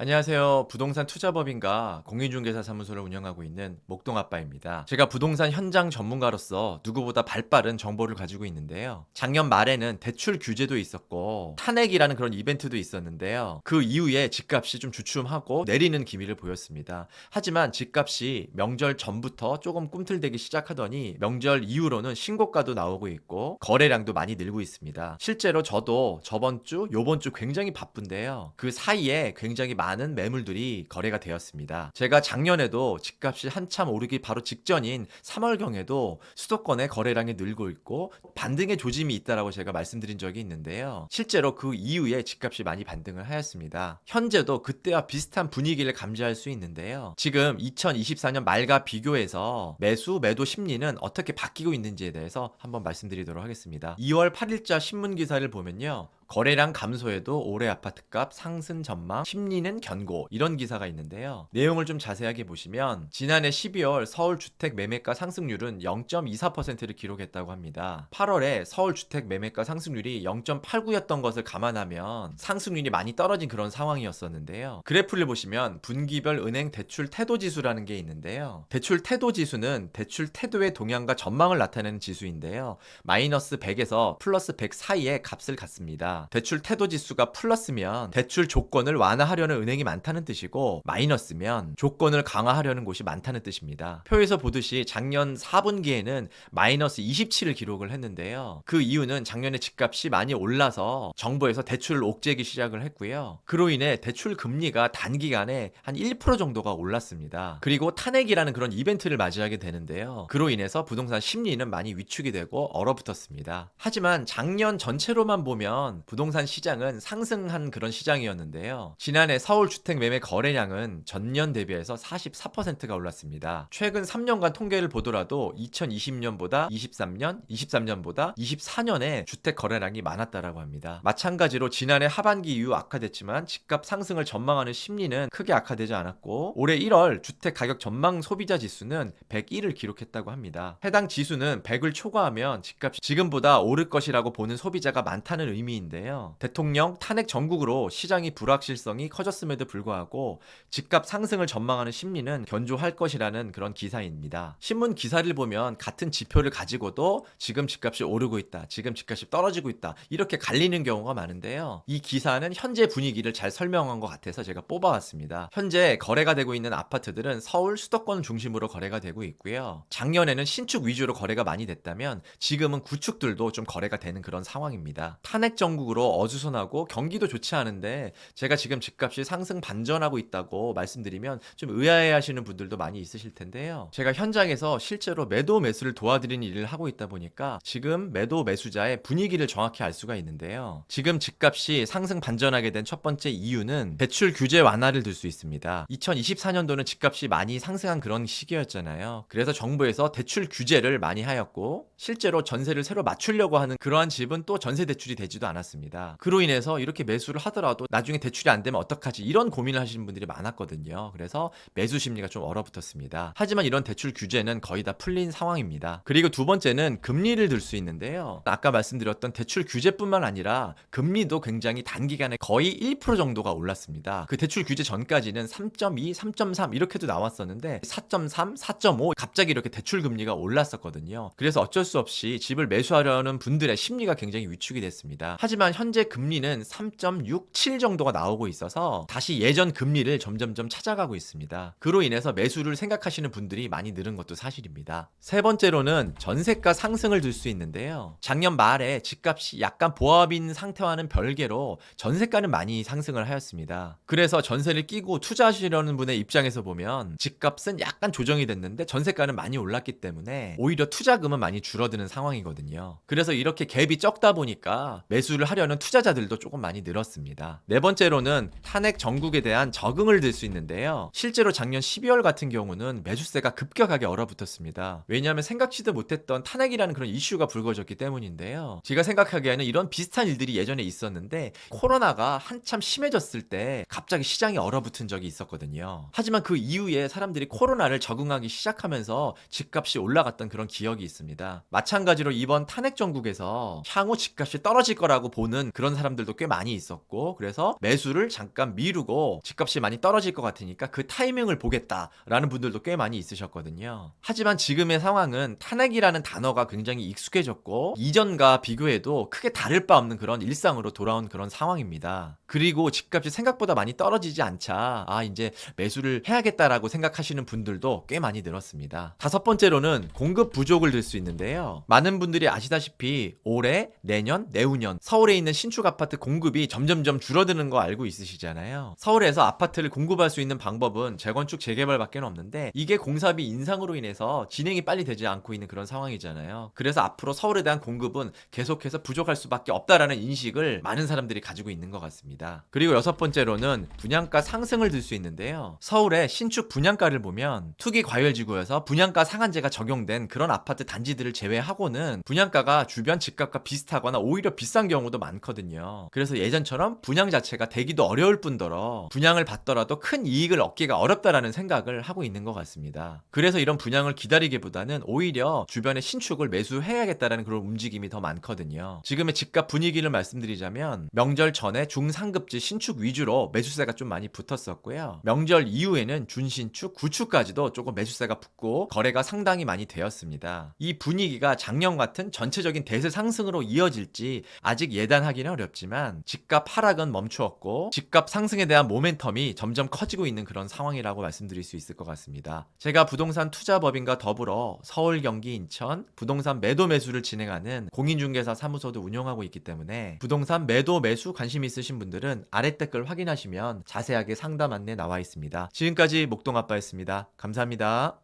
안녕하세요. 부동산 투자법인과 공인중개사 사무소를 운영하고 있는 목동아빠입니다. 제가 부동산 현장 전문가로서 누구보다 발빠른 정보를 가지고 있는데요. 작년 말에는 대출 규제도 있었고 탄핵이라는 그런 이벤트도 있었는데요. 그 이후에 집값이 좀 주춤하고 내리는 기미를 보였습니다. 하지만 집값이 명절 전부터 조금 꿈틀대기 시작하더니 명절 이후로는 신고가도 나오고 있고 거래량도 많이 늘고 있습니다. 실제로 저도 저번 주, 요번 주 굉장히 바쁜데요. 그 사이에 굉장히 많은 매물들이 거래가 되었습니다. 제가 작년에도 집값이 한참 오르기 바로 직전인 3월경에도 수도권의 거래량이 늘고 있고 반등의 조짐이 있다라고 제가 말씀드린 적이 있는데요. 실제로 그 이후에 집값이 많이 반등을 하였습니다. 현재도 그때와 비슷한 분위기를 감지할 수 있는데요. 지금 2024년 말과 비교해서 매수, 매도 심리는 어떻게 바뀌고 있는지에 대해서 한번 말씀드리도록 하겠습니다. 2월 8일자 신문 기사를 보면요. 거래량 감소에도 올해 아파트값 상승 전망, 심리는 견고 이런 기사가 있는데요. 내용을 좀 자세하게 보시면 지난해 12월 서울 주택 매매가 상승률은 0.24%를 기록했다고 합니다. 8월에 서울 주택 매매가 상승률이 0.89였던 것을 감안하면 상승률이 많이 떨어진 그런 상황이었었는데요. 그래프를 보시면 분기별 은행 대출 태도 지수라는 게 있는데요. 대출 태도 지수는 대출 태도의 동향과 전망을 나타내는 지수인데요. 마이너스 100에서 플러스 100 사이의 값을 갖습니다. 대출 태도 지수가 플러스면 대출 조건을 완화하려는 은행이 많다는 뜻이고 마이너스면 조건을 강화하려는 곳이 많다는 뜻입니다. 표에서 보듯이 작년 4분기에는 마이너스 27을 기록을 했는데요. 그 이유는 작년에 집값이 많이 올라서 정부에서 대출을 옥죄기 시작을 했고요. 그로 인해 대출 금리가 단기간에 한 1% 정도가 올랐습니다. 그리고 탄핵이라는 그런 이벤트를 맞이하게 되는데요. 그로 인해서 부동산 심리는 많이 위축이 되고 얼어붙었습니다. 하지만 작년 전체로만 보면 부동산 시장은 상승한 그런 시장이었는데요. 지난해 서울 주택 매매 거래량은 전년 대비해서 44%가 올랐습니다. 최근 3년간 통계를 보더라도 2020년보다 23년, 23년보다 24년에 주택 거래량이 많았다라고 합니다. 마찬가지로 지난해 하반기 이후 악화됐지만 집값 상승을 전망하는 심리는 크게 악화되지 않았고 올해 1월 주택 가격 전망 소비자 지수는 101을 기록했다고 합니다. 해당 지수는 100을 초과하면 집값이 지금보다 오를 것이라고 보는 소비자가 많다는 의미인데요. 대통령 탄핵 전국으로 시장이 불확실성이 커졌음에도 불구하고 집값 상승을 전망하는 심리는 견조할 것이라는 그런 기사입니다. 신문 기사를 보면 같은 지표를 가지고도 지금 집값이 오르고 있다, 지금 집값이 떨어지고 있다 이렇게 갈리는 경우가 많은데요. 이 기사는 현재 분위기를 잘 설명한 것 같아서 제가 뽑아왔습니다. 현재 거래가 되고 있는 아파트들은 서울 수도권 중심으로 거래가 되고 있고요. 작년에는 신축 위주로 거래가 많이 됐다면 지금은 구축들도 좀 거래가 되는 그런 상황입니다. 탄핵 전국으로 어수선하고 경기도 좋지 않은데 제가 지금 집값이 상승 반전하고 있다고 말씀드리면 좀 의아해 하시는 분들도 많이 있으실 텐데요. 제가 현장에서 실제로 매도 매수를 도와드리는 일을 하고 있다 보니까 지금 매도 매수자의 분위기를 정확히 알 수가 있는데요. 지금 집값이 상승 반전하게 된 첫 번째 이유는 대출 규제 완화를 들 수 있습니다. 2024년도는 집값이 많이 상승한 그런 시기였잖아요. 그래서 정부에서 대출 규제를 많이 하였고 실제로 전세를 새로 맞추려고 하는 그러한 집은 또 전세 대출이 되지도 않았습니다. 그로 인해서 이렇게 매수를 하더라도 나중에 대출이 안 되면 어떡하지 이런 고민을 하시는 분들이 많았거든요. 그래서 매수 심리가 좀 얼어붙었습니다. 하지만 이런 대출 규제는 거의 다 풀린 상황입니다. 그리고 두 번째는 금리를 들 수 있는데요. 아까 말씀드렸던 대출 규제뿐만 아니라 금리도 굉장히 단기간에 거의 1% 정도가 올랐습니다. 그 대출 규제 전까지는 3.2, 3.3 이렇게도 나왔었는데 4.3, 4.5 갑자기 이렇게 대출 금리가 올랐었거든요. 그래서 어쩔 수 없이 집을 매수하려는 분들의 심리가 굉장히 위축이 됐습니다. 하지만 현재 금리는 3.67 정도가 나오고 있어서 다시 예전 금리를 점점점 찾아가고 있습니다. 그로 인해서 매수를 생각하시는 분들이 많이 늘은 것도 사실입니다. 세 번째로는 전세가 상승을 들 수 있는데요. 작년 말에 집값이 약간 보합인 상태와는 별개로 전세가는 많이 상승을 하였습니다. 그래서 전세를 끼고 투자하시려는 분의 입장에서 보면 집값은 약간 조정이 됐는데 전세가는 많이 올랐기 때문에 오히려 투자금은 많이 줄어드는 상황이거든요. 그래서 이렇게 갭이 적다 보니까 매수를 하려는 투자자들도 조금 많이 늘었습니다. 네 번째로는 탄핵 전국에 대한 적응을 들 수 있는데요. 실제로 작년 12월 같은 경우는 매수세가 급격하게 얼어붙었습니다. 왜냐하면 생각지도 못했던 탄핵이라는 그런 이슈가 불거졌기 때문인데요. 제가 생각하기에는 이런 비슷한 일들이 예전에 있었는데 코로나가 한참 심해졌을 때 갑자기 시장이 얼어붙은 적이 있었거든요. 하지만 그 이후에 사람들이 코로나를 적응하기 시작하면서 집값이 올라갔던 그런 기억이 있습니다. 마찬가지로 이번 탄핵 전국에서 향후 집값이 떨어질 거라고 보는 그런 사람들도 꽤 많이 있었고, 그래서 매수를 잠깐 미루고 집값이 많이 떨어질 것 같으니까 그 타이밍을 보겠다라는 분들도 꽤 많이 있으셨거든요. 하지만 지금의 상황은 탄핵이라는 단어가 굉장히 익숙해졌고 이전과 비교해도 크게 다를 바 없는 그런 일상으로 돌아온 그런 상황입니다. 그리고 집값이 생각보다 많이 떨어지지 않자 이제 매수를 해야겠다라고 생각하시는 분들도 꽤 많이 늘었습니다. 다섯 번째로는 공급 부족을 들 수 있는데요. 많은 분들이 아시다시피 올해, 내년, 내후년 서울에 있는 신축 아파트 공급이 점점점 줄어드는 거 알고 있으시잖아요. 서울에서 아파트를 공급할 수 있는 방법은 재건축, 재개발밖에 없는데 이게 공사비 인상으로 인해서 진행이 빨리 되지 않고 있는 그런 상황이잖아요. 그래서 앞으로 서울에 대한 공급은 계속해서 부족할 수밖에 없다라는 인식을 많은 사람들이 가지고 있는 것 같습니다. 그리고 여섯 번째로는 분양가 상승을 들 수 있는데요. 서울의 신축 분양가를 보면 투기 과열지구여서 분양가 상한제가 적용된 그런 아파트 단지들을 제외하고는 분양가가 주변 집값과 비슷하거나 오히려 비싼 경우도 많거든요. 그래서 예전처럼 분양 자체가 되기도 어려울 뿐더러 분양을 받더라도 큰 이익을 얻기가 어렵다라는 생각을 하고 있는 것 같습니다. 그래서 이런 분양을 기다리기보다는 오히려 주변에 신축을 매수해야겠다라는 그런 움직임이 더 많거든요. 지금의 집값 분위기를 말씀드리자면 명절 전에 중상급지 신축 위주로 매수세가 좀 많이 붙었었고요. 명절 이후에는 준신축, 구축까지도 조금 매수세가 붙고 거래가 상당히 많이 되었습니다. 이 분위기가 작년 같은 전체적인 대세 상승으로 이어질지 아직 예단하기는 어렵지만 집값 하락은 멈추었고 집값 상승에 대한 모멘텀이 점점 커지고 있는 그런 상황이라고 말씀드릴 수 있을 것 같습니다. 제가 부동산 투자법인과 더불어 서울, 경기, 인천 부동산 매도 매수를 진행하는 공인중개사 사무소도 운영하고 있기 때문에 부동산 매도 매수 관심 있으신 분들은 아래 댓글 확인하시면 자세하게 상담 안내 나와 있습니다. 지금까지 목동아빠였습니다. 감사합니다.